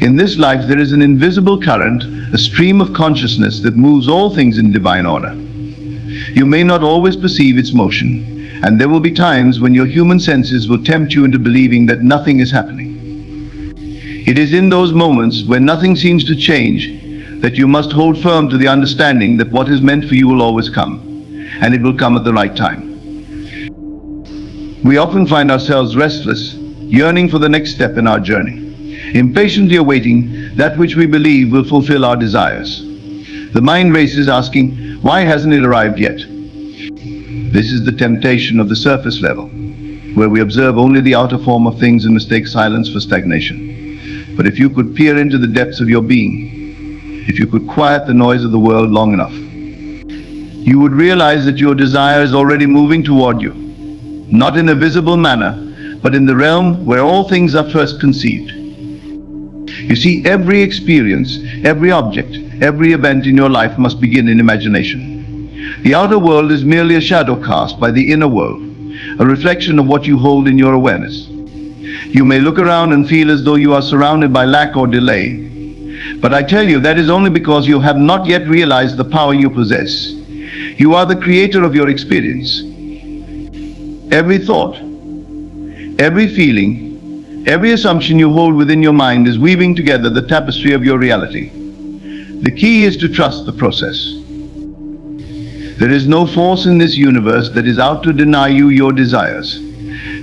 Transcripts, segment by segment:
In this life there is an invisible current, a stream of consciousness that moves all things in divine order. You may not always perceive its motion, and there will be times when your human senses will tempt you into believing that nothing is happening. It is in those moments when nothing seems to change that you must hold firm to the understanding that what is meant for you will always come, and it will come at the right time. We often find ourselves restless, yearning for the next step in our journey, impatiently awaiting that which we believe will fulfill our desires. The mind races asking, why hasn't it arrived yet? This is the temptation of the surface level, where we observe only the outer form of things and mistake silence for stagnation. But if you could peer into the depths of your being, if you could quiet the noise of the world long enough, you would realize that your desire is already moving toward you, not in a visible manner, but in the realm where all things are first conceived. You see, every experience, every object, every event in your life must begin in imagination. The outer world is merely a shadow cast by the inner world, a reflection of what you hold in your awareness. You may look around and feel as though you are surrounded by lack or delay, but I tell you that is only because you have not yet realized the power you possess. You are the creator of your experience. Every thought, every feeling, every assumption you hold within your mind is weaving together the tapestry of your reality. The key is to trust the process. There is no force in this universe that is out to deny you your desires.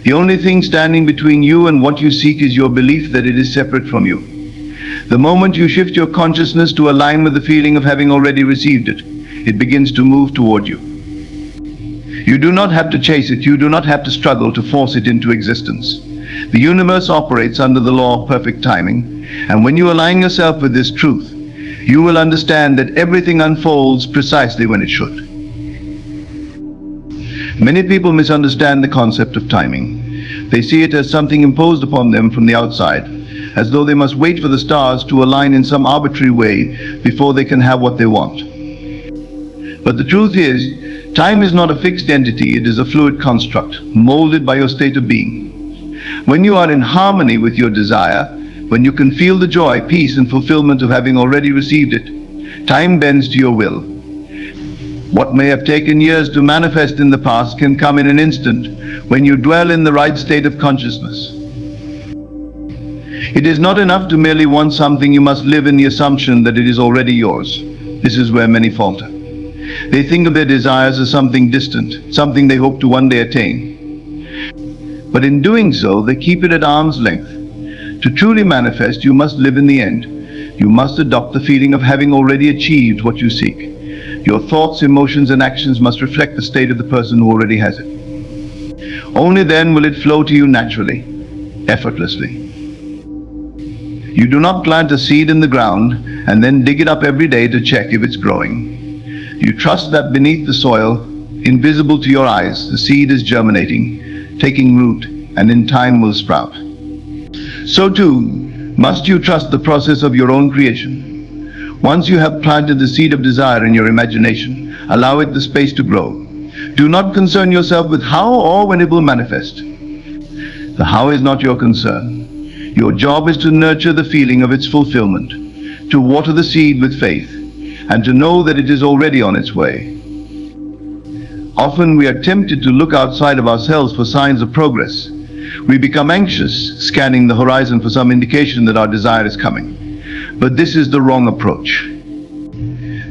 The only thing standing between you and what you seek is your belief that it is separate from you. The moment you shift your consciousness to align with the feeling of having already received it, it begins to move toward you. You do not have to chase it, you do not have to struggle to force it into existence. The universe operates under the law of perfect timing, and when you align yourself with this truth, you will understand that everything unfolds precisely when it should. Many people misunderstand the concept of timing. They see it as something imposed upon them from the outside, as though they must wait for the stars to align in some arbitrary way before they can have what they want. But the truth is, time is not a fixed entity, it is a fluid construct, molded by your state of being. When you are in harmony with your desire, when you can feel the joy, peace, and fulfillment of having already received it, time bends to your will. What may have taken years to manifest in the past can come in an instant when you dwell in the right state of consciousness. It is not enough to merely want something, you must live in the assumption that it is already yours. This is where many falter. They think of their desires as something distant, something they hope to one day attain. But in doing so, they keep it at arm's length. To truly manifest, you must live in the end. You must adopt the feeling of having already achieved what you seek. Your thoughts, emotions, and actions must reflect the state of the person who already has it. Only then will it flow to you naturally, effortlessly. You do not plant a seed in the ground and then dig it up every day to check if it's growing. You trust that beneath the soil, invisible to your eyes, the seed is germinating, taking root, and in time will sprout. So too, must you trust the process of your own creation. Once you have planted the seed of desire in your imagination, allow it the space to grow. Do not concern yourself with how or when it will manifest. The how is not your concern. Your job is to nurture the feeling of its fulfillment, to water the seed with faith, and to know that it is already on its way. Often we are tempted to look outside of ourselves for signs of progress. We become anxious, scanning the horizon for some indication that our desire is coming. But this is the wrong approach.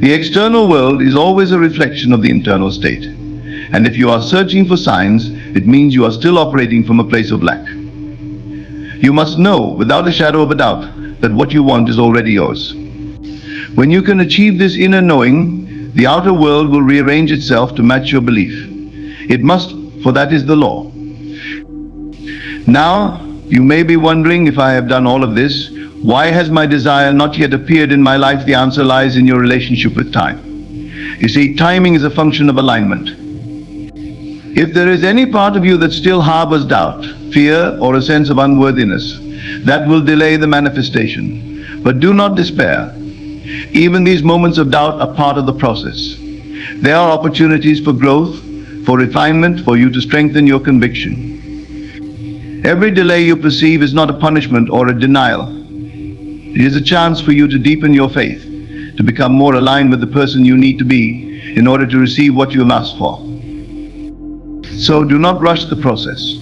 The external world is always a reflection of the internal state. And if you are searching for signs, it means you are still operating from a place of lack. You must know, without a shadow of a doubt, that what you want is already yours. When you can achieve this inner knowing, the outer world will rearrange itself to match your belief. It must, for that is the law. Now, you may be wondering, if I have done all of this, why has my desire not yet appeared in my life? The answer lies in your relationship with time. You see, timing is a function of alignment. If there is any part of you that still harbors doubt, fear, or a sense of unworthiness, that will delay the manifestation. But do not despair. Even these moments of doubt are part of the process. There are opportunities for growth, for refinement, for you to strengthen your conviction. Every delay you perceive is not a punishment or a denial. It is a chance for you to deepen your faith, to become more aligned with the person you need to be in order to receive what you have asked for. So do not rush the process.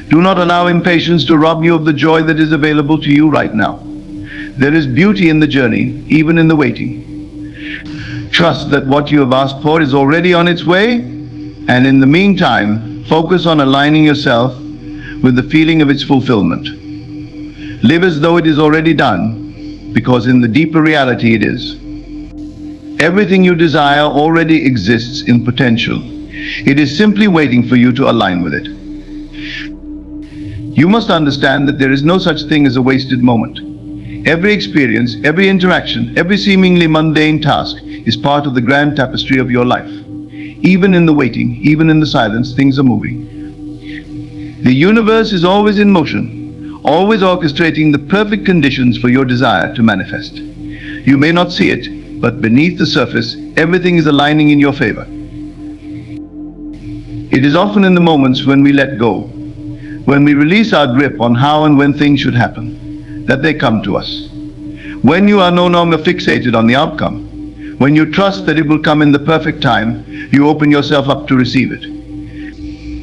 Do not allow impatience to rob you of the joy that is available to you right now. There is beauty in the journey, even in the waiting. Trust that what you have asked for is already on its way, and in the meantime, focus on aligning yourself with the feeling of its fulfillment. Live as though it is already done, because in the deeper reality it is. Everything you desire already exists in potential. It is simply waiting for you to align with it. You must understand that there is no such thing as a wasted moment. Every experience, every interaction, every seemingly mundane task is part of the grand tapestry of your life. Even in the waiting, even in the silence, things are moving. The universe is always in motion, always orchestrating the perfect conditions for your desire to manifest. You may not see it, but beneath the surface, everything is aligning in your favor. It is often in the moments when we let go, when we release our grip on how and when things should happen, that they come to us. When you are no longer fixated on the outcome, when you trust that it will come in the perfect time, you open yourself up to receive it.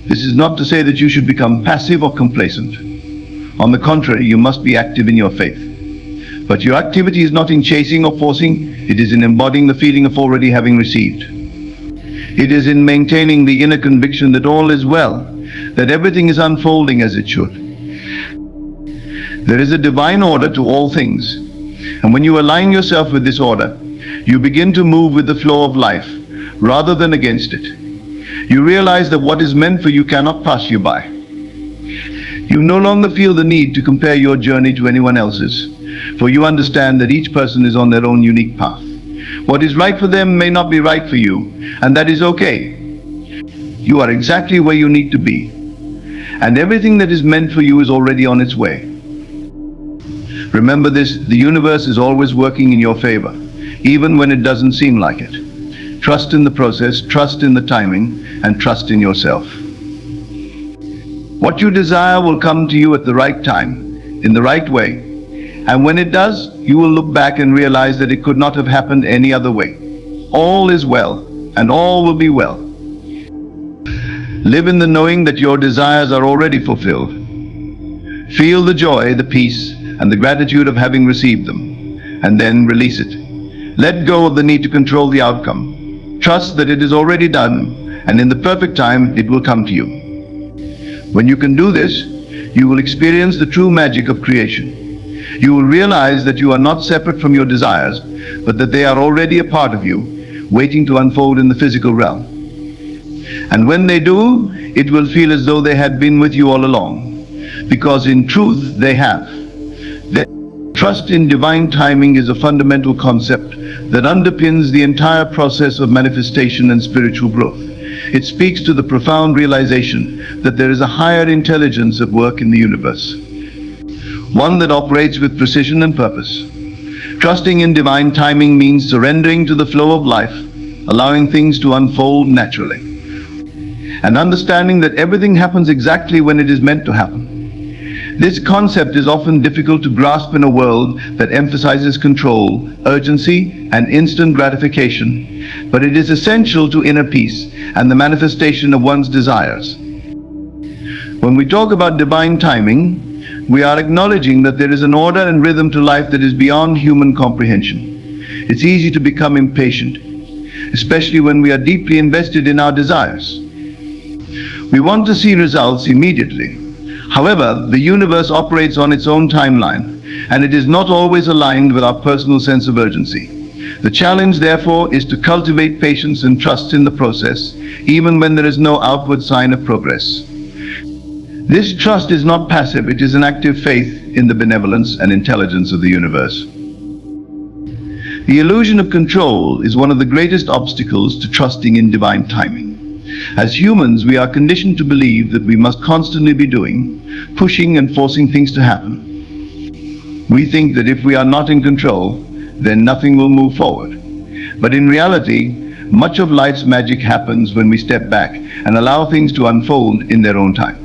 This is not to say that you should become passive or complacent. On the contrary, you must be active in your faith. But your activity is not in chasing or forcing, it is in embodying the feeling of already having received. It is in maintaining the inner conviction that all is well, that everything is unfolding as it should. There is a divine order to all things, and when you align yourself with this order, you begin to move with the flow of life, rather than against it. You realize that what is meant for you cannot pass you by. You no longer feel the need to compare your journey to anyone else's, for you understand that each person is on their own unique path. What is right for them may not be right for you, and that is okay. You are exactly where you need to be, and everything that is meant for you is already on its way. Remember this, the universe is always working in your favor, even when it doesn't seem like it. Trust in the process, trust in the timing, and trust in yourself. What you desire will come to you at the right time, in the right way, and when it does, you will look back and realize that it could not have happened any other way. All is well, and all will be well. Live in the knowing that your desires are already fulfilled. Feel the joy, the peace, and the gratitude of having received them, and then release it. Let go of the need to control the outcome. Trust that it is already done, and in the perfect time, it will come to you. When you can do this, you will experience the true magic of creation. You will realize that you are not separate from your desires, but that they are already a part of you, waiting to unfold in the physical realm. And when they do, it will feel as though they had been with you all along, because in truth they have. Trust in divine timing is a fundamental concept that underpins the entire process of manifestation and spiritual growth. It speaks to the profound realization that there is a higher intelligence at work in the universe, one that operates with precision and purpose. Trusting in divine timing means surrendering to the flow of life, allowing things to unfold naturally, and understanding that everything happens exactly when it is meant to happen. This concept is often difficult to grasp in a world that emphasizes control, urgency, and instant gratification, but it is essential to inner peace and the manifestation of one's desires. When we talk about divine timing, we are acknowledging that there is an order and rhythm to life that is beyond human comprehension. It's easy to become impatient, especially when we are deeply invested in our desires. We want to see results immediately. However, the universe operates on its own timeline, and it is not always aligned with our personal sense of urgency. The challenge, therefore, is to cultivate patience and trust in the process, even when there is no outward sign of progress. This trust is not passive, it is an active faith in the benevolence and intelligence of the universe. The illusion of control is one of the greatest obstacles to trusting in divine timing. As humans, we are conditioned to believe that we must constantly be doing, pushing and forcing things to happen. We think that if we are not in control, then nothing will move forward. But in reality, much of life's magic happens when we step back and allow things to unfold in their own time.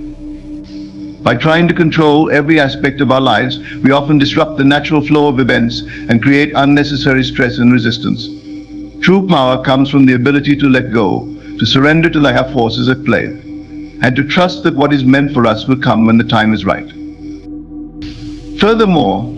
By trying to control every aspect of our lives, we often disrupt the natural flow of events and create unnecessary stress and resistance. True power comes from the ability to let go, to surrender to the higher forces at play, and to trust that what is meant for us will come when the time is right. Furthermore,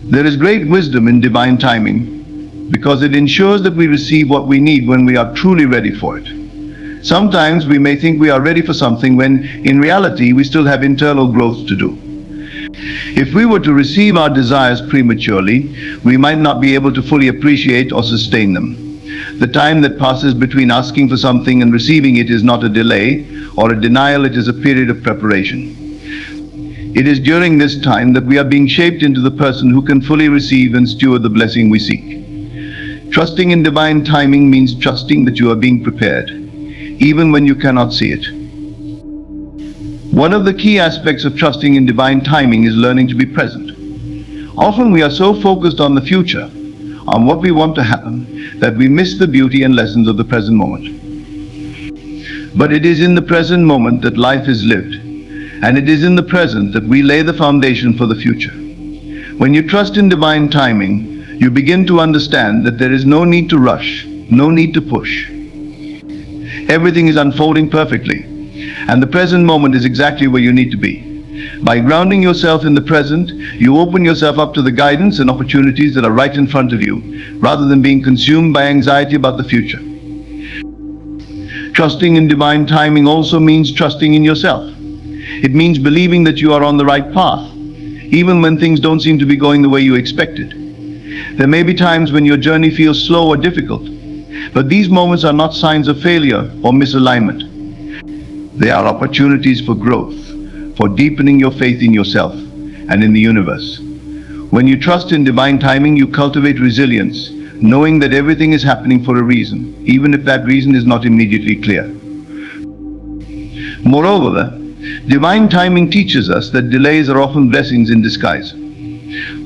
there is great wisdom in divine timing because it ensures that we receive what we need when we are truly ready for it. Sometimes we may think we are ready for something when, in reality, we still have internal growth to do. If we were to receive our desires prematurely, we might not be able to fully appreciate or sustain them. The time that passes between asking for something and receiving it is not a delay or a denial, it is a period of preparation. It is during this time that we are being shaped into the person who can fully receive and steward the blessing we seek. Trusting in divine timing means trusting that you are being prepared, even when you cannot see it. One of the key aspects of trusting in divine timing is learning to be present. Often we are so focused on the future, on what we want to happen, that we miss the beauty and lessons of the present moment. But it is in the present moment that life is lived, and it is in the present that we lay the foundation for the future. When you trust in divine timing, you begin to understand that there is no need to rush, no need to push. Everything is unfolding perfectly, and the present moment is exactly where you need to be. By grounding yourself in the present, you open yourself up to the guidance and opportunities that are right in front of you, rather than being consumed by anxiety about the future. Trusting in divine timing also means trusting in yourself. It means believing that you are on the right path, even when things don't seem to be going the way you expected. There may be times when your journey feels slow or difficult, but these moments are not signs of failure or misalignment. They are opportunities for growth, for deepening your faith in yourself and in the universe. When you trust in divine timing, you cultivate resilience, knowing that everything is happening for a reason, even if that reason is not immediately clear. Moreover, divine timing teaches us that delays are often blessings in disguise.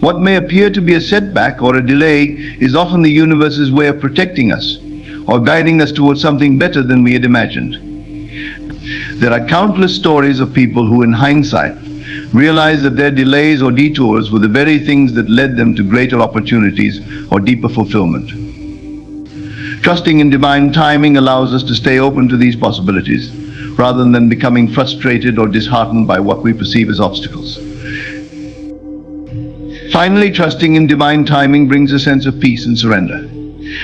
What may appear to be a setback or a delay is often the universe's way of protecting us or guiding us towards something better than we had imagined. There are countless stories of people who, in hindsight, realized that their delays or detours were the very things that led them to greater opportunities or deeper fulfillment. Trusting in divine timing allows us to stay open to these possibilities, rather than becoming frustrated or disheartened by what we perceive as obstacles. Finally, trusting in divine timing brings a sense of peace and surrender.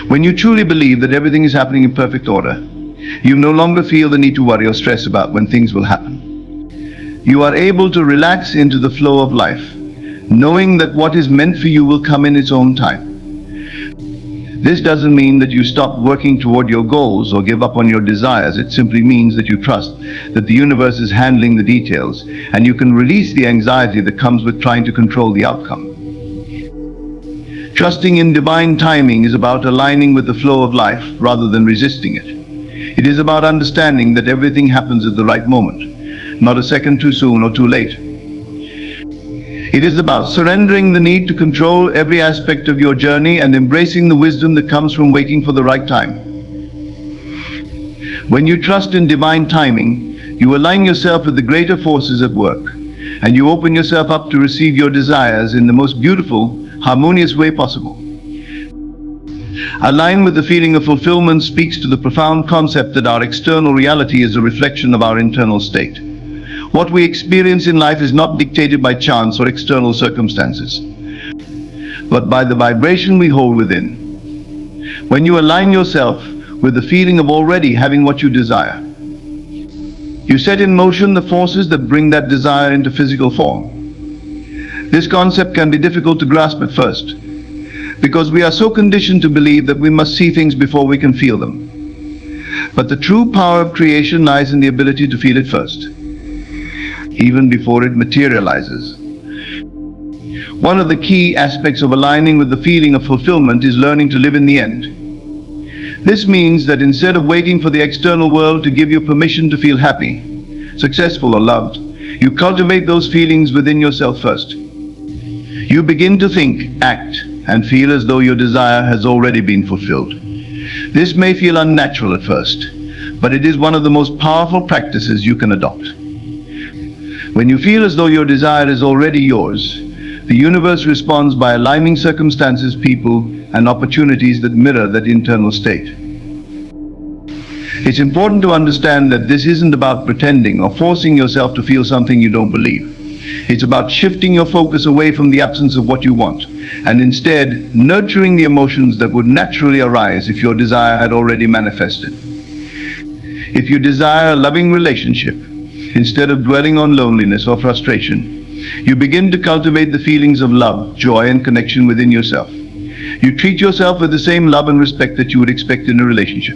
When you truly believe that everything is happening in perfect order, you no longer feel the need to worry or stress about when things will happen. You are able to relax into the flow of life, knowing that what is meant for you will come in its own time. This doesn't mean that you stop working toward your goals or give up on your desires. It simply means that you trust that the universe is handling the details, and you can release the anxiety that comes with trying to control the outcome. Trusting in divine timing is about aligning with the flow of life rather than resisting it. It is about understanding that everything happens at the right moment, not a second too soon or too late. It is about surrendering the need to control every aspect of your journey and embracing the wisdom that comes from waiting for the right time. When you trust in divine timing, you align yourself with the greater forces at work, and you open yourself up to receive your desires in the most beautiful, harmonious way possible. Align with the feeling of fulfillment speaks to the profound concept that our external reality is a reflection of our internal state. What we experience in life is not dictated by chance or external circumstances, but by the vibration we hold within. When you align yourself with the feeling of already having what you desire, you set in motion the forces that bring that desire into physical form. This concept can be difficult to grasp at first, because we are so conditioned to believe that we must see things before we can feel them. But the true power of creation lies in the ability to feel it first, even before it materializes. One of the key aspects of aligning with the feeling of fulfillment is learning to live in the end. This means that instead of waiting for the external world to give you permission to feel happy, successful, or loved, you cultivate those feelings within yourself first. You begin to think, act, and feel as though your desire has already been fulfilled. This may feel unnatural at first, but it is one of the most powerful practices you can adopt. When you feel as though your desire is already yours, the universe responds by aligning circumstances, people, and opportunities that mirror that internal state. It's important to understand that this isn't about pretending or forcing yourself to feel something you don't believe. It's about shifting your focus away from the absence of what you want, and instead nurturing the emotions that would naturally arise if your desire had already manifested. If you desire a loving relationship, instead of dwelling on loneliness or frustration, you begin to cultivate the feelings of love, joy, and connection within yourself. You treat yourself with the same love and respect that you would expect in a relationship.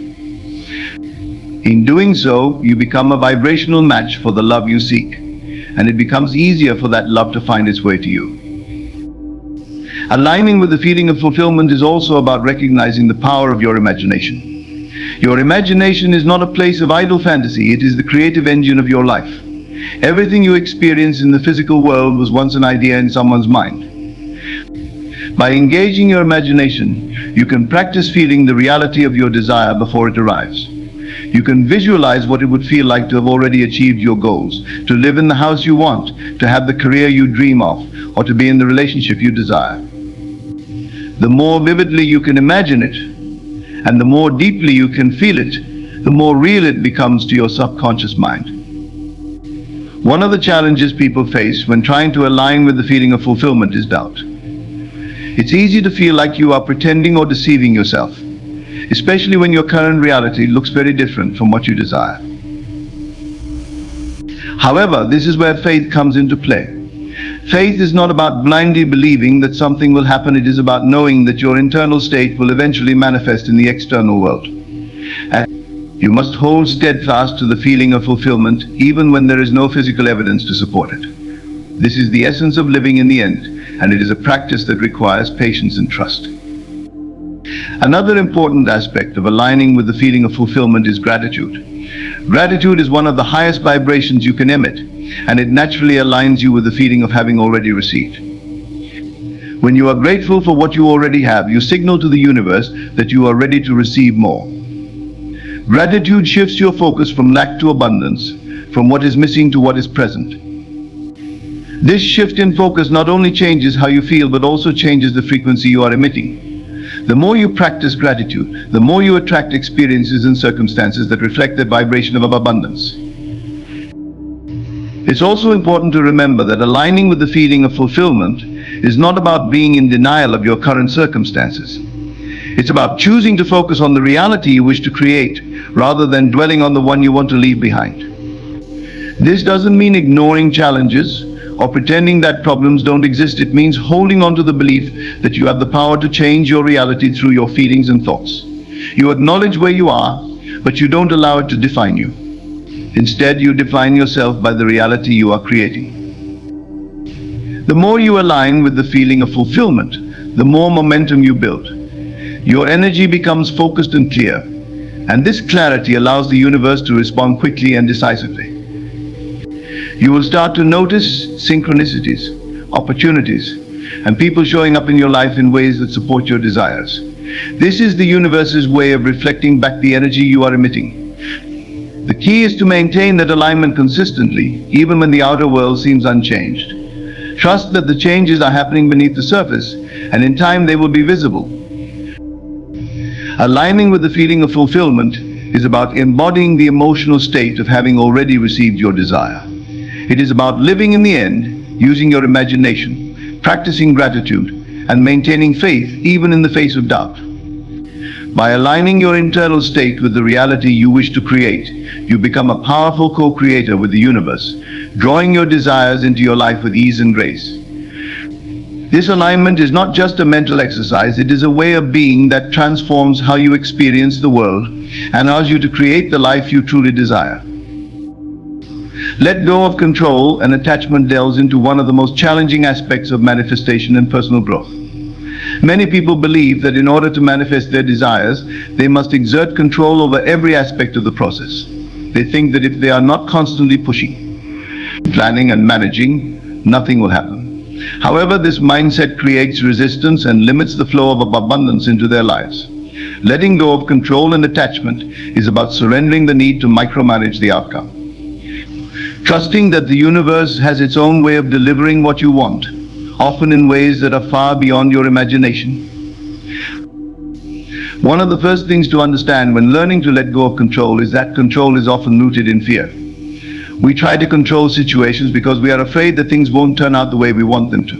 In doing so, you become a vibrational match for the love you seek, and it becomes easier for that love to find its way to you. Aligning with the feeling of fulfillment is also about recognizing the power of your imagination. Your imagination is not a place of idle fantasy, it is the creative engine of your life. Everything you experience in the physical world was once an idea in someone's mind. By engaging your imagination, you can practice feeling the reality of your desire before it arrives. You can visualize what it would feel like to have already achieved your goals, to live in the house you want, to have the career you dream of, or to be in the relationship you desire. The more vividly you can imagine it, and the more deeply you can feel it, the more real it becomes to your subconscious mind. One of the challenges people face when trying to align with the feeling of fulfillment is doubt. It's easy to feel like you are pretending or deceiving yourself, especially when your current reality looks very different from what you desire. However, this is where faith comes into play. Faith is not about blindly believing that something will happen, it is about knowing that your internal state will eventually manifest in the external world. And you must hold steadfast to the feeling of fulfillment even when there is no physical evidence to support it. This is the essence of living in the end, and it is a practice that requires patience and trust. Another important aspect of aligning with the feeling of fulfillment is gratitude. Gratitude is one of the highest vibrations you can emit, and it naturally aligns you with the feeling of having already received. When you are grateful for what you already have, you signal to the universe that you are ready to receive more. Gratitude shifts your focus from lack to abundance, from what is missing to what is present. This shift in focus not only changes how you feel, but also changes the frequency you are emitting. The more you practice gratitude, the more you attract experiences and circumstances that reflect that vibration of abundance. It's also important to remember that aligning with the feeling of fulfillment is not about being in denial of your current circumstances. It's about choosing to focus on the reality you wish to create rather than dwelling on the one you want to leave behind. This doesn't mean ignoring challenges or pretending that problems don't exist. It means holding on to the belief that you have the power to change your reality through your feelings and thoughts. You acknowledge where you are, but you don't allow it to define you. Instead, you define yourself by the reality you are creating. The more you align with the feeling of fulfillment, the more momentum you build. Your energy becomes focused and clear, and this clarity allows the universe to respond quickly and decisively. You will start to notice synchronicities, opportunities, and people showing up in your life in ways that support your desires. This is the universe's way of reflecting back the energy you are emitting. The key is to maintain that alignment consistently, even when the outer world seems unchanged. Trust that the changes are happening beneath the surface, and in time they will be visible. Aligning with the feeling of fulfillment is about embodying the emotional state of having already received your desire. It is about living in the end, using your imagination, practicing gratitude, and maintaining faith even in the face of doubt. By aligning your internal state with the reality you wish to create, you become a powerful co-creator with the universe, drawing your desires into your life with ease and grace. This alignment is not just a mental exercise, it is a way of being that transforms how you experience the world and allows you to create the life you truly desire. Let go of control and attachment delves into one of the most challenging aspects of manifestation and personal growth. Many people believe that in order to manifest their desires, they must exert control over every aspect of the process. They think that if they are not constantly pushing, planning and managing, nothing will happen. However, this mindset creates resistance and limits the flow of abundance into their lives. Letting go of control and attachment is about surrendering the need to micromanage the outcome. trusting that the universe has its own way of delivering what you want, often in ways that are far beyond your imagination. One of the first things to understand when learning to let go of control is that control is often rooted in fear. We try to control situations because we are afraid that things won't turn out the way we want them to.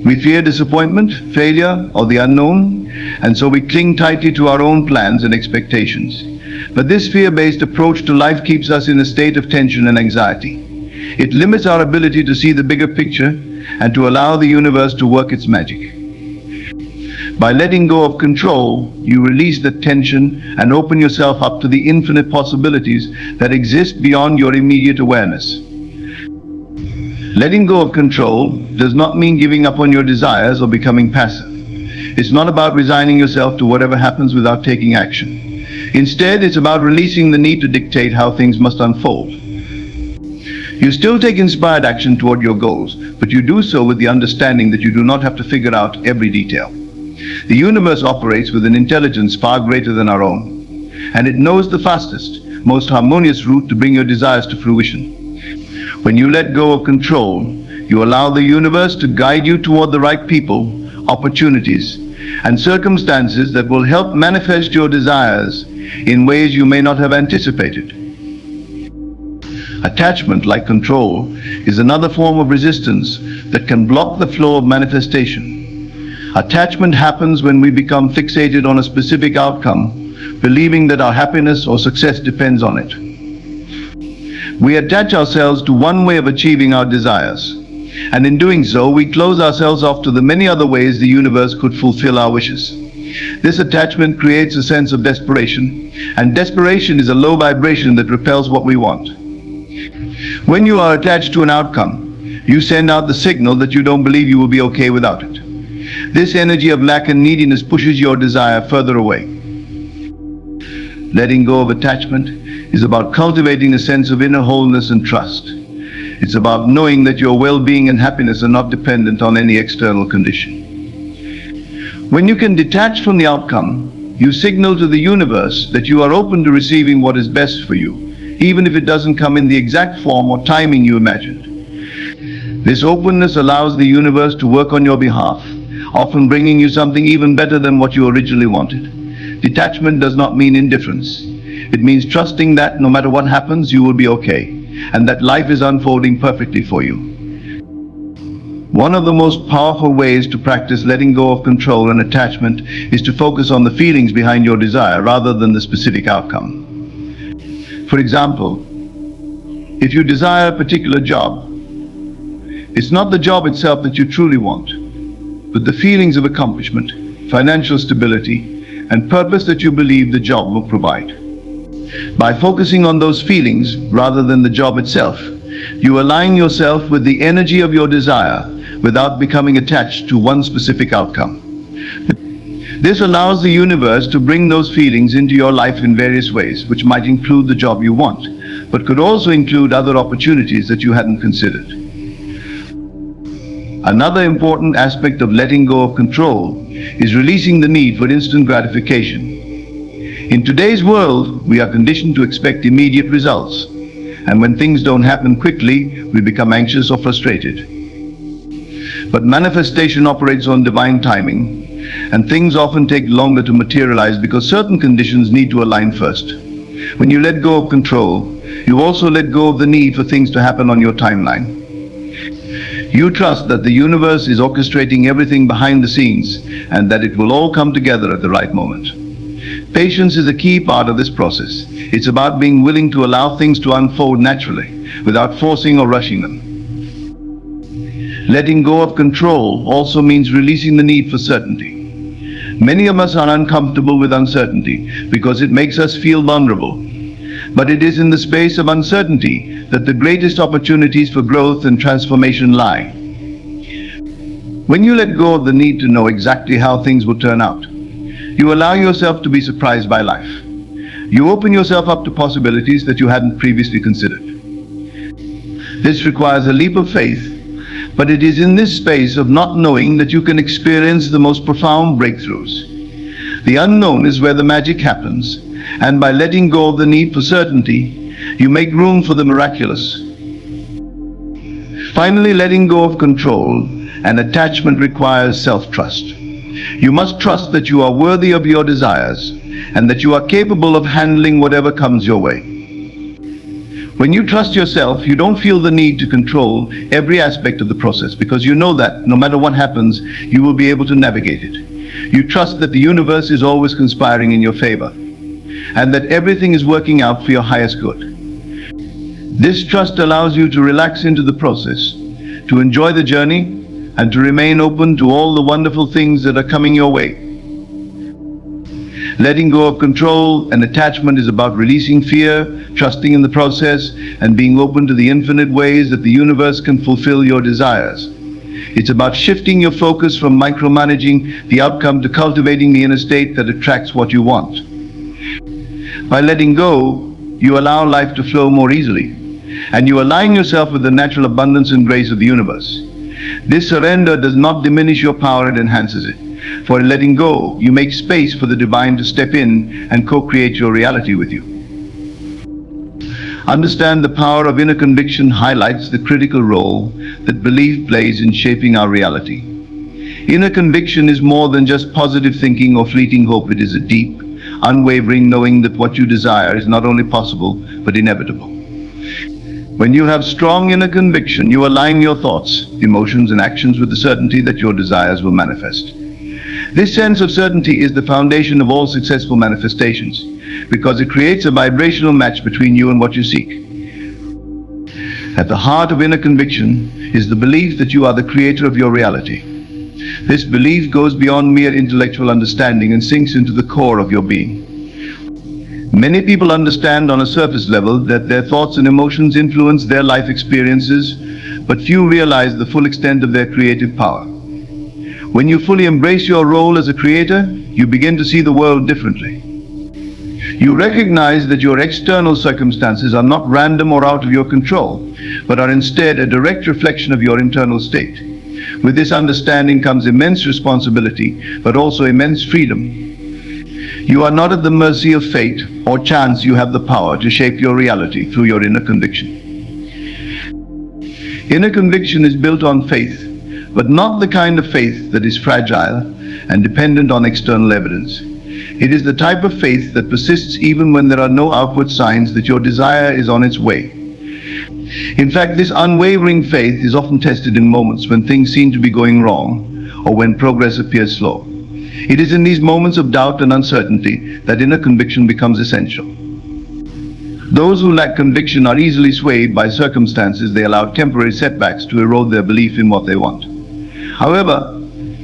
We fear disappointment, failure, or the unknown, and so we cling tightly to our own plans and expectations. But this fear-based approach to life keeps us in a state of tension and anxiety. It limits our ability to see the bigger picture and to allow the universe to work its magic. By letting go of control, you release the tension and open yourself up to the infinite possibilities that exist beyond your immediate awareness. Letting go of control does not mean giving up on your desires or becoming passive. It's not about resigning yourself to whatever happens without taking action. Instead, it's about releasing the need to dictate how things must unfold. You still take inspired action toward your goals, but you do so with the understanding that you do not have to figure out every detail. The universe operates with an intelligence far greater than our own, and it knows the fastest, most harmonious route to bring your desires to fruition. When you let go of control, you allow the universe to guide you toward the right people, opportunities, and circumstances that will help manifest your desires in ways you may not have anticipated. Attachment, like control, is another form of resistance that can block the flow of manifestation. Attachment happens when we become fixated on a specific outcome, believing that our happiness or success depends on it. We attach ourselves to one way of achieving our desires, and in doing so, we close ourselves off to the many other ways the universe could fulfill our wishes. This attachment creates a sense of desperation, and desperation is a low vibration that repels what we want. When you are attached to an outcome, you send out the signal that you don't believe you will be okay without it. This energy of lack and neediness pushes your desire further away. Letting go of attachment is about cultivating a sense of inner wholeness and trust. It's about knowing that your well-being and happiness are not dependent on any external condition. When you can detach from the outcome, you signal to the universe that you are open to receiving what is best for you, even if it doesn't come in the exact form or timing you imagined. This openness allows the universe to work on your behalf, often bringing you something even better than what you originally wanted. Detachment does not mean indifference. It means trusting that no matter what happens, you will be okay, and that life is unfolding perfectly for you. One of the most powerful ways to practice letting go of control and attachment is to focus on the feelings behind your desire rather than the specific outcome. For example, if you desire a particular job, it's not the job itself that you truly want, but the feelings of accomplishment, financial stability, and purpose that you believe the job will provide. By focusing on those feelings rather than the job itself, you align yourself with the energy of your desire without becoming attached to one specific outcome. This allows the universe to bring those feelings into your life in various ways, which might include the job you want, but could also include other opportunities that you hadn't considered. Another important aspect of letting go of control is releasing the need for instant gratification. In today's world, we are conditioned to expect immediate results, and when things don't happen quickly, we become anxious or frustrated. But manifestation operates on divine timing, and things often take longer to materialize because certain conditions need to align first. When you let go of control, you also let go of the need for things to happen on your timeline. You trust that the universe is orchestrating everything behind the scenes and that it will all come together at the right moment. Patience is a key part of this process. It's about being willing to allow things to unfold naturally, without forcing or rushing them. Letting go of control also means releasing the need for certainty. Many of us are uncomfortable with uncertainty because it makes us feel vulnerable. But it is in the space of uncertainty that the greatest opportunities for growth and transformation lie. When you let go of the need to know exactly how things will turn out, you allow yourself to be surprised by life. You open yourself up to possibilities that you hadn't previously considered. This requires a leap of faith, but it is in this space of not knowing that you can experience the most profound breakthroughs. The unknown is where the magic happens, and by letting go of the need for certainty, You make room for the miraculous. Finally, letting go of control and attachment requires self-trust. You must trust that you are worthy of your desires and that you are capable of handling whatever comes your way. When you trust yourself, you don't feel the need to control every aspect of the process because you know that no matter what happens, you will be able to navigate it. You trust that the universe is always conspiring in your favor and that everything is working out for your highest good. This trust allows you to relax into the process, to enjoy the journey, and to remain open to all the wonderful things that are coming your way. Letting go of control and attachment is about releasing fear, trusting in the process, and being open to the infinite ways that the universe can fulfill your desires. It's about shifting your focus from micromanaging the outcome to cultivating the inner state that attracts what you want. By letting go, you allow life to flow more easily, and you align yourself with the natural abundance and grace of the universe. This surrender does not diminish your power, it enhances it. For in letting go, you make space for the divine to step in and co-create your reality with you. Understand the power of inner conviction highlights the critical role that belief plays in shaping our reality. Inner conviction is more than just positive thinking or fleeting hope. It is a deep, unwavering knowing that what you desire is not only possible, but inevitable. When you have strong inner conviction, you align your thoughts, emotions, and actions with the certainty that your desires will manifest. This sense of certainty is the foundation of all successful manifestations, because it creates a vibrational match between you and what you seek. At the heart of inner conviction is the belief that you are the creator of your reality. This belief goes beyond mere intellectual understanding and sinks into the core of your being. Many people understand on a surface level that their thoughts and emotions influence their life experiences, but few realize the full extent of their creative power. When you fully embrace your role as a creator, you begin to see the world differently. You recognize that your external circumstances are not random or out of your control, but are instead a direct reflection of your internal state. With this understanding comes immense responsibility, but also immense freedom. You are not at the mercy of fate or chance. You have the power to shape your reality through your inner conviction. Inner conviction is built on faith, but not the kind of faith that is fragile and dependent on external evidence. It is the type of faith that persists even when there are no outward signs that your desire is on its way. In fact, this unwavering faith is often tested in moments when things seem to be going wrong or when progress appears slow. It is in these moments of doubt and uncertainty that inner conviction becomes essential. Those who lack conviction are easily swayed by circumstances. They allow temporary setbacks to erode their belief in what they want. However,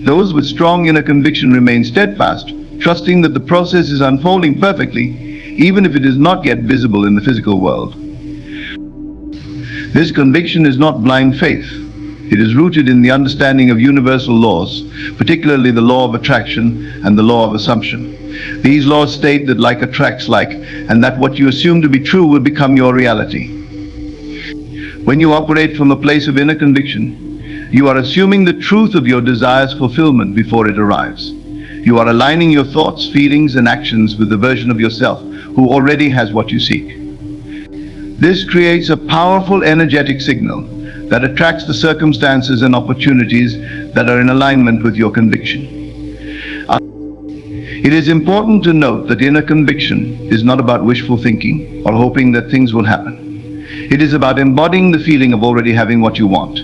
those with strong inner conviction remain steadfast, trusting that the process is unfolding perfectly, even if it is not yet visible in the physical world. This conviction is not blind faith. It is rooted in the understanding of universal laws, particularly the law of attraction and the law of assumption. These laws state that like attracts like, and that what you assume to be true will become your reality. When you operate from a place of inner conviction, you are assuming the truth of your desire's fulfillment before it arrives. You are aligning your thoughts, feelings, and actions with the version of yourself who already has what you seek. This creates a powerful energetic signal that attracts the circumstances and opportunities that are in alignment with your conviction. It is important to note that inner conviction is not about wishful thinking or hoping that things will happen. It is about embodying the feeling of already having what you want.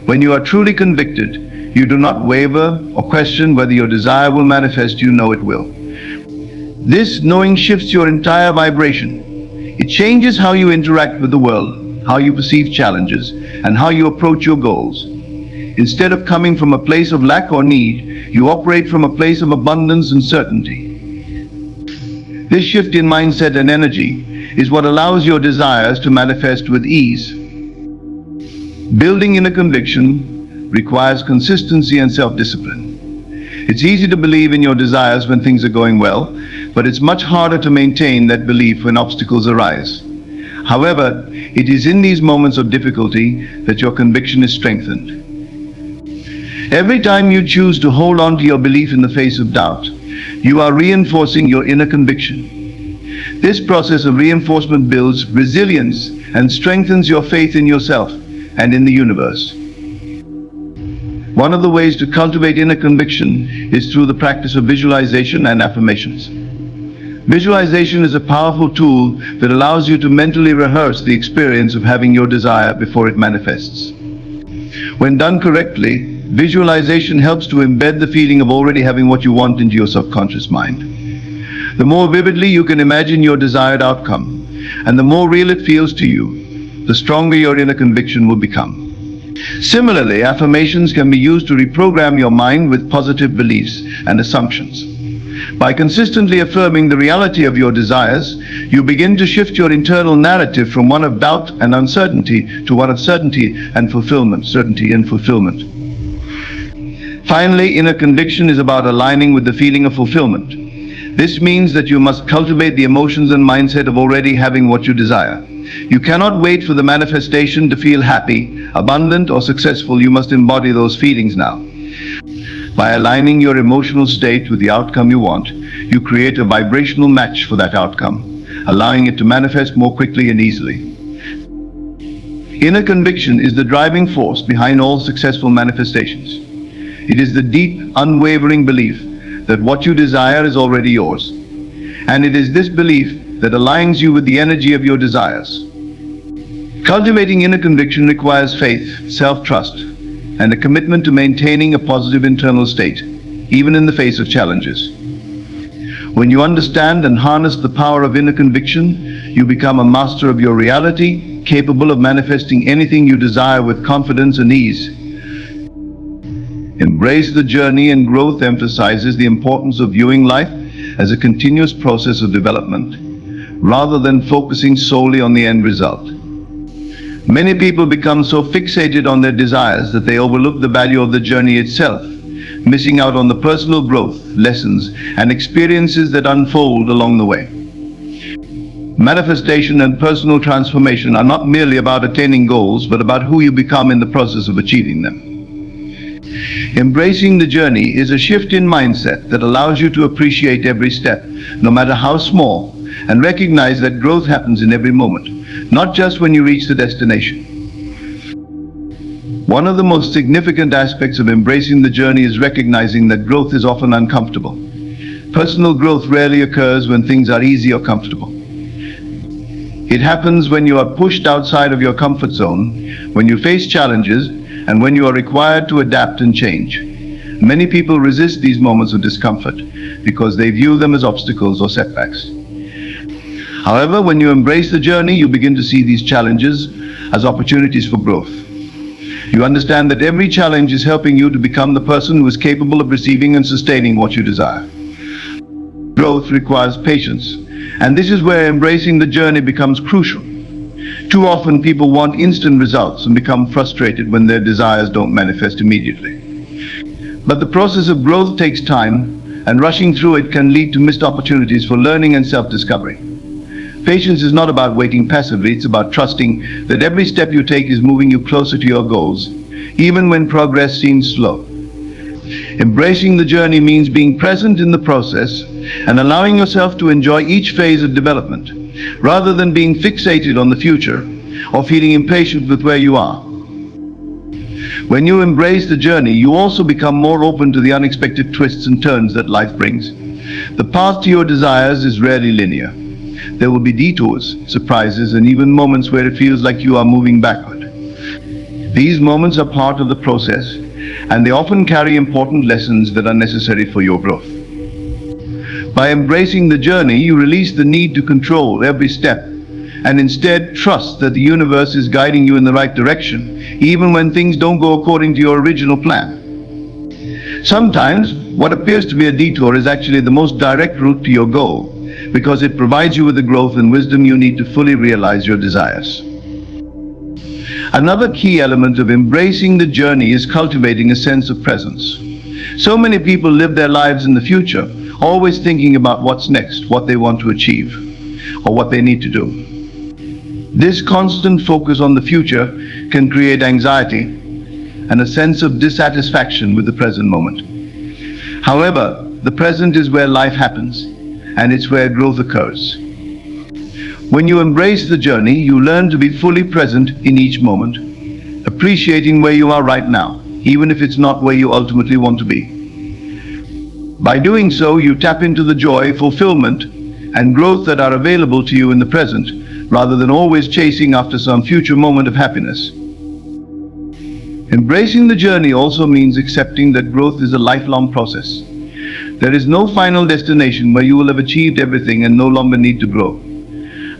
When you are truly convicted, you do not waver or question whether your desire will manifest. You know it will. This knowing shifts your entire vibration. It changes how you interact with the world, how you perceive challenges, and how you approach your goals. Instead of coming from a place of lack or need, you operate from a place of abundance and certainty. This shift in mindset and energy is what allows your desires to manifest with ease. Building inner conviction requires consistency and self-discipline. It's easy to believe in your desires when things are going well, but it's much harder to maintain that belief when obstacles arise. However, it is in these moments of difficulty that your conviction is strengthened. Every time you choose to hold on to your belief in the face of doubt, you are reinforcing your inner conviction. This process of reinforcement builds resilience and strengthens your faith in yourself and in the universe. One of the ways to cultivate inner conviction is through the practice of visualization and affirmations. Visualization is a powerful tool that allows you to mentally rehearse the experience of having your desire before it manifests. When done correctly, visualization helps to embed the feeling of already having what you want into your subconscious mind. The more vividly you can imagine your desired outcome, and the more real it feels to you, the stronger your inner conviction will become. Similarly, affirmations can be used to reprogram your mind with positive beliefs and assumptions. By consistently affirming the reality of your desires, you begin to shift your internal narrative from one of doubt and uncertainty to one of certainty and fulfillment. Finally, inner conviction is about aligning with the feeling of fulfillment. This means that you must cultivate the emotions and mindset of already having what you desire. You cannot wait for the manifestation to feel happy, abundant, or successful. You must embody those feelings now. By aligning your emotional state with the outcome you want, you create a vibrational match for that outcome, allowing it to manifest more quickly and easily. Inner conviction is the driving force behind all successful manifestations. It is the deep, unwavering belief that what you desire is already yours. And it is this belief that aligns you with the energy of your desires. Cultivating inner conviction requires faith, self-trust, and a commitment to maintaining a positive internal state, even in the face of challenges. When you understand and harness the power of inner conviction, you become a master of your reality, capable of manifesting anything you desire with confidence and ease. Embrace the journey and growth emphasizes the importance of viewing life as a continuous process of development, rather than focusing solely on the end result. Many people become so fixated on their desires that they overlook the value of the journey itself, missing out on the personal growth, lessons, and experiences that unfold along the way. Manifestation and personal transformation are not merely about attaining goals, but about who you become in the process of achieving them. Embracing the journey is a shift in mindset that allows you to appreciate every step, no matter how small, and recognize that growth happens in every moment, not just when you reach the destination. One of the most significant aspects of embracing the journey is recognizing that growth is often uncomfortable. Personal growth rarely occurs when things are easy or comfortable. It happens when you are pushed outside of your comfort zone, when you face challenges, and when you are required to adapt and change. Many people resist these moments of discomfort because they view them as obstacles or setbacks. However, when you embrace the journey, you begin to see these challenges as opportunities for growth. You understand that every challenge is helping you to become the person who is capable of receiving and sustaining what you desire. Growth requires patience, and this is where embracing the journey becomes crucial. Too often people want instant results and become frustrated when their desires don't manifest immediately. But the process of growth takes time, and rushing through it can lead to missed opportunities for learning and self-discovery. Patience is not about waiting passively, it's about trusting that every step you take is moving you closer to your goals, even when progress seems slow. Embracing the journey means being present in the process and allowing yourself to enjoy each phase of development, rather than being fixated on the future or feeling impatient with where you are. When you embrace the journey, you also become more open to the unexpected twists and turns that life brings. The path to your desires is rarely linear. There will be detours, surprises, and even moments where it feels like you are moving backward. These moments are part of the process, and they often carry important lessons that are necessary for your growth. By embracing the journey, you release the need to control every step, and instead trust that the universe is guiding you in the right direction, even when things don't go according to your original plan. Sometimes, what appears to be a detour is actually the most direct route to your goal, because it provides you with the growth and wisdom you need to fully realize your desires. Another key element of embracing the journey is cultivating a sense of presence. So many people live their lives in the future, always thinking about what's next, what they want to achieve, or what they need to do. This constant focus on the future can create anxiety and a sense of dissatisfaction with the present moment. However, the present is where life happens, and it's where growth occurs. When you embrace the journey, you learn to be fully present in each moment, appreciating where you are right now, even if it's not where you ultimately want to be. By doing so, you tap into the joy, fulfillment, and growth that are available to you in the present, rather than always chasing after some future moment of happiness. Embracing the journey also means accepting that growth is a lifelong process. There is no final destination where you will have achieved everything and no longer need to grow.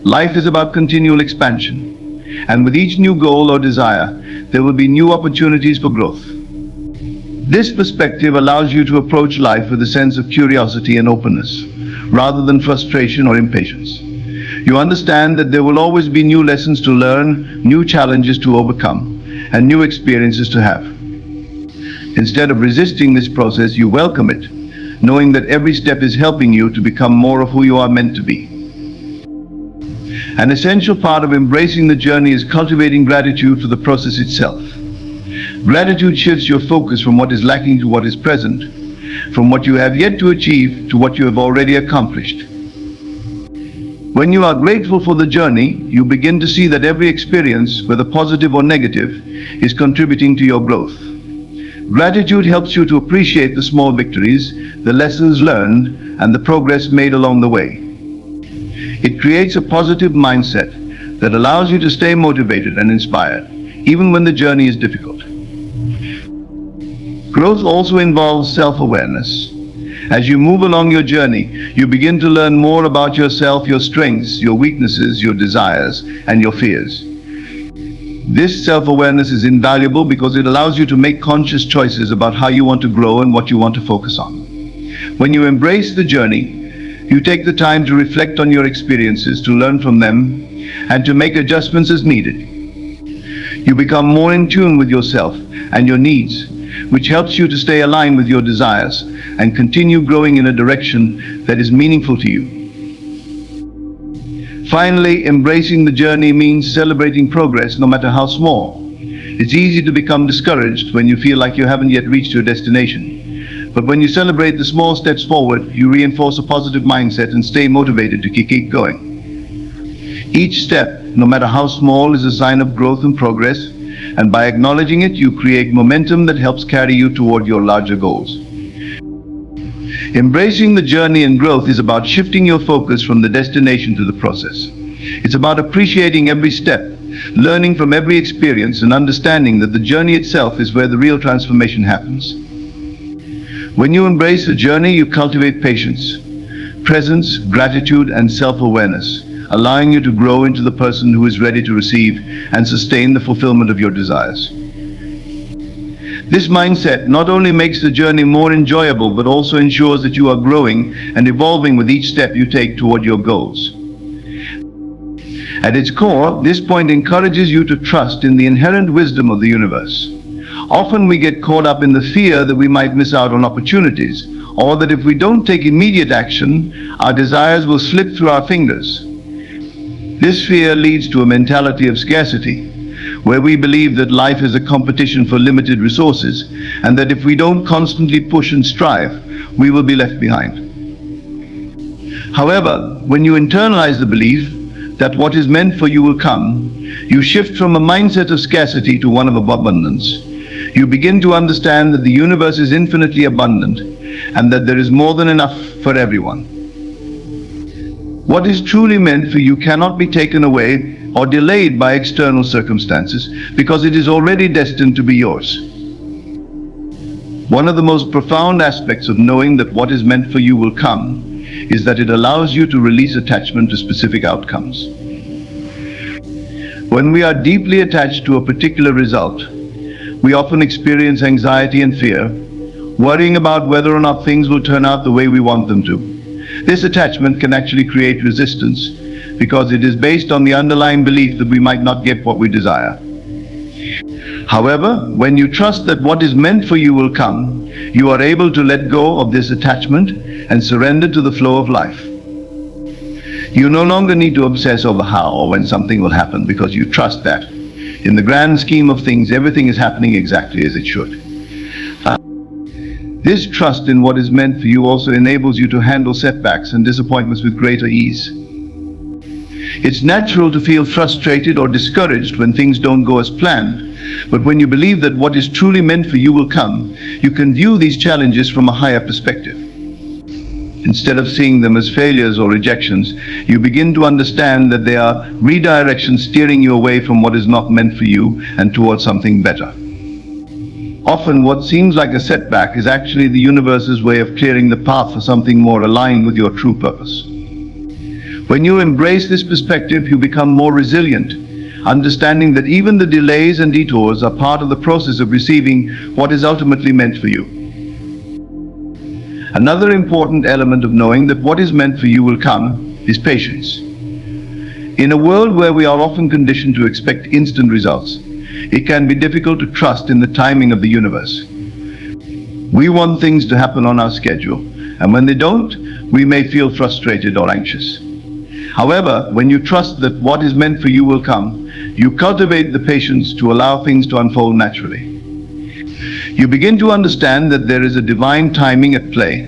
Life is about continual expansion, and with each new goal or desire, there will be new opportunities for growth. This perspective allows you to approach life with a sense of curiosity and openness, rather than frustration or impatience. You understand that there will always be new lessons to learn, new challenges to overcome, and new experiences to have. Instead of resisting this process, you welcome it, knowing that every step is helping you to become more of who you are meant to be. An essential part of embracing the journey is cultivating gratitude for the process itself. Gratitude shifts your focus from what is lacking to what is present, from what you have yet to achieve to what you have already accomplished. When you are grateful for the journey, you begin to see that every experience, whether positive or negative, is contributing to your growth. Gratitude helps you to appreciate the small victories, the lessons learned, and the progress made along the way. It creates a positive mindset that allows you to stay motivated and inspired, even when the journey is difficult. Growth also involves self-awareness. As you move along your journey, you begin to learn more about yourself, your strengths, your weaknesses, your desires, and your fears. This self-awareness is invaluable because it allows you to make conscious choices about how you want to grow and what you want to focus on. When you embrace the journey, you take the time to reflect on your experiences, to learn from them, and to make adjustments as needed. You become more in tune with yourself and your needs, which helps you to stay aligned with your desires and continue growing in a direction that is meaningful to you. Finally, embracing the journey means celebrating progress, no matter how small. It's easy to become discouraged when you feel like you haven't yet reached your destination. But when you celebrate the small steps forward, you reinforce a positive mindset and stay motivated to keep going. Each step, no matter how small, is a sign of growth and progress, and by acknowledging it, you create momentum that helps carry you toward your larger goals. Embracing the journey and growth is about shifting your focus from the destination to the process. It's about appreciating every step, learning from every experience, and understanding that the journey itself is where the real transformation happens. When you embrace the journey, you cultivate patience, presence, gratitude, and self-awareness, allowing you to grow into the person who is ready to receive and sustain the fulfillment of your desires. This mindset not only makes the journey more enjoyable, but also ensures that you are growing and evolving with each step you take toward your goals. At its core, this point encourages you to trust in the inherent wisdom of the universe. Often we get caught up in the fear that we might miss out on opportunities, or that if we don't take immediate action, our desires will slip through our fingers. This fear leads to a mentality of scarcity, where we believe that life is a competition for limited resources, and that if we don't constantly push and strive, we will be left behind. However, when you internalize the belief that what is meant for you will come, you shift from a mindset of scarcity to one of abundance. You begin to understand that the universe is infinitely abundant, and that there is more than enough for everyone. What is truly meant for you cannot be taken away or delayed by external circumstances, because it is already destined to be yours. One of the most profound aspects of knowing that what is meant for you will come is that it allows you to release attachment to specific outcomes. When we are deeply attached to a particular result, we often experience anxiety and fear, worrying about whether or not things will turn out the way we want them to. This attachment can actually create resistance, because it is based on the underlying belief that we might not get what we desire. However, when you trust that what is meant for you will come, you are able to let go of this attachment and surrender to the flow of life. You no longer need to obsess over how or when something will happen, because you trust that, in the grand scheme of things, everything is happening exactly as it should. This trust in what is meant for you also enables you to handle setbacks and disappointments with greater ease. It's natural to feel frustrated or discouraged when things don't go as planned, but when you believe that what is truly meant for you will come, you can view these challenges from a higher perspective. Instead of seeing them as failures or rejections, you begin to understand that they are redirections steering you away from what is not meant for you and towards something better. Often what seems like a setback is actually the universe's way of clearing the path for something more aligned with your true purpose. When you embrace this perspective, you become more resilient, understanding that even the delays and detours are part of the process of receiving what is ultimately meant for you. Another important element of knowing that what is meant for you will come is patience. In a world where we are often conditioned to expect instant results, it can be difficult to trust in the timing of the universe. We want things to happen on our schedule, and when they don't, we may feel frustrated or anxious. However, when you trust that what is meant for you will come, you cultivate the patience to allow things to unfold naturally. You begin to understand that there is a divine timing at play,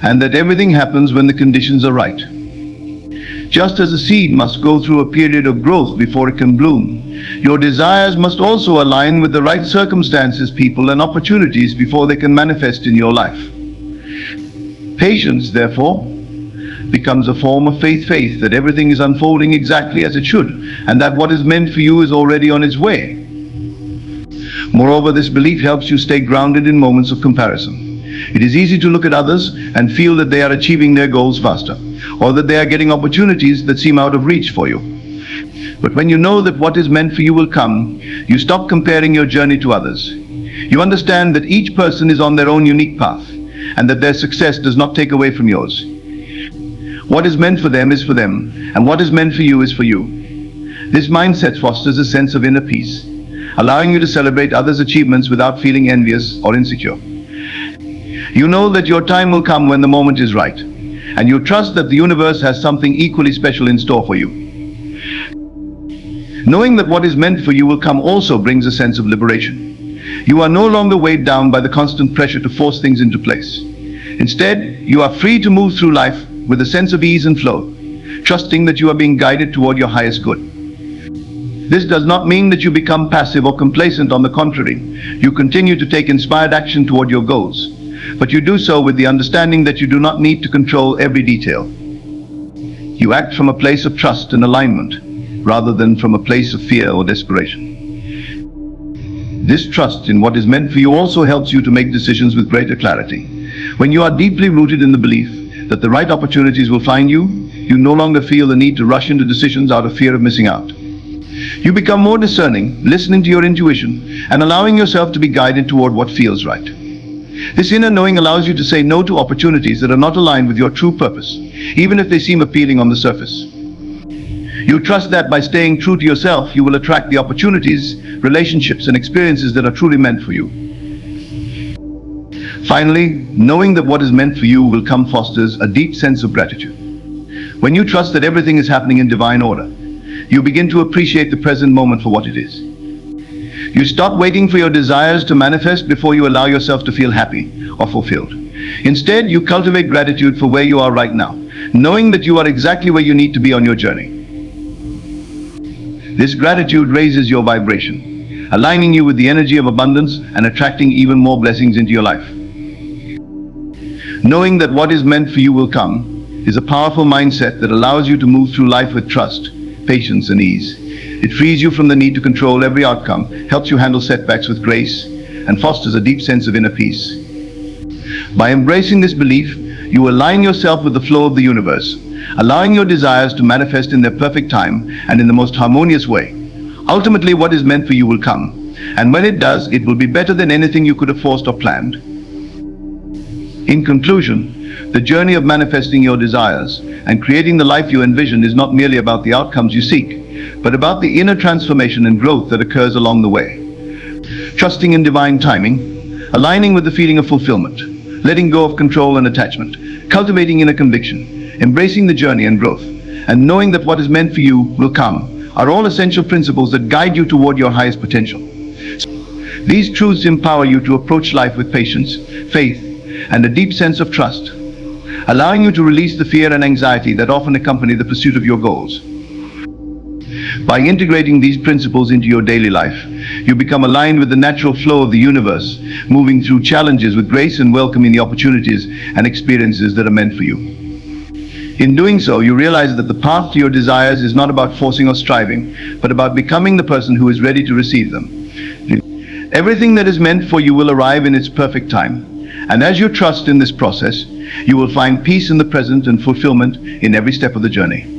and that everything happens when the conditions are right. Just as a seed must go through a period of growth before it can bloom, your desires must also align with the right circumstances, people, and opportunities before they can manifest in your life. Patience, therefore, becomes a form of faith that everything is unfolding exactly as it should, and that what is meant for you is already on its way. Moreover, this belief helps you stay grounded in moments of comparison. It is easy to look at others and feel that they are achieving their goals faster, or that they are getting opportunities that seem out of reach for you. But when you know that what is meant for you will come, you stop comparing your journey to others. You understand that each person is on their own unique path, and that their success does not take away from yours. What is meant for them is for them, and what is meant for you is for you. This mindset fosters a sense of inner peace, allowing you to celebrate others' achievements without feeling envious or insecure. You know that your time will come when the moment is right, and you trust that the universe has something equally special in store for you. Knowing that what is meant for you will come also brings a sense of liberation. You are no longer weighed down by the constant pressure to force things into place. Instead, you are free to move through life with a sense of ease and flow, trusting that you are being guided toward your highest good. This does not mean that you become passive or complacent. On the contrary, you continue to take inspired action toward your goals, but you do so with the understanding that you do not need to control every detail. You act from a place of trust and alignment, rather than from a place of fear or desperation. This trust in what is meant for you also helps you to make decisions with greater clarity. When you are deeply rooted in the belief that the right opportunities will find you, you no longer feel the need to rush into decisions out of fear of missing out. You become more discerning, listening to your intuition, and allowing yourself to be guided toward what feels right. This inner knowing allows you to say no to opportunities that are not aligned with your true purpose, even if they seem appealing on the surface. You trust that by staying true to yourself, you will attract the opportunities, relationships, and experiences that are truly meant for you. Finally, knowing that what is meant for you will come fosters a deep sense of gratitude. When you trust that everything is happening in divine order, you begin to appreciate the present moment for what it is. You stop waiting for your desires to manifest before you allow yourself to feel happy or fulfilled. Instead, you cultivate gratitude for where you are right now, knowing that you are exactly where you need to be on your journey. This gratitude raises your vibration, aligning you with the energy of abundance and attracting even more blessings into your life. Knowing that what is meant for you will come is a powerful mindset that allows you to move through life with trust, patience, and ease. It frees you from the need to control every outcome, helps you handle setbacks with grace, and fosters a deep sense of inner peace. By embracing this belief, you align yourself with the flow of the universe, allowing your desires to manifest in their perfect time and in the most harmonious way. Ultimately, what is meant for you will come, and when it does, it will be better than anything you could have forced or planned. In conclusion, the journey of manifesting your desires and creating the life you envision is not merely about the outcomes you seek, but about the inner transformation and growth that occurs along the way. Trusting in divine timing, aligning with the feeling of fulfillment, letting go of control and attachment, cultivating inner conviction, embracing the journey and growth, and knowing that what is meant for you will come are all essential principles that guide you toward your highest potential. These truths empower you to approach life with patience, faith, and a deep sense of trust, allowing you to release the fear and anxiety that often accompany the pursuit of your goals. By integrating these principles into your daily life, you become aligned with the natural flow of the universe, moving through challenges with grace and welcoming the opportunities and experiences that are meant for you. In doing so, you realize that the path to your desires is not about forcing or striving, but about becoming the person who is ready to receive them. Everything that is meant for you will arrive in its perfect time, and as you trust in this process, you will find peace in the present and fulfillment in every step of the journey.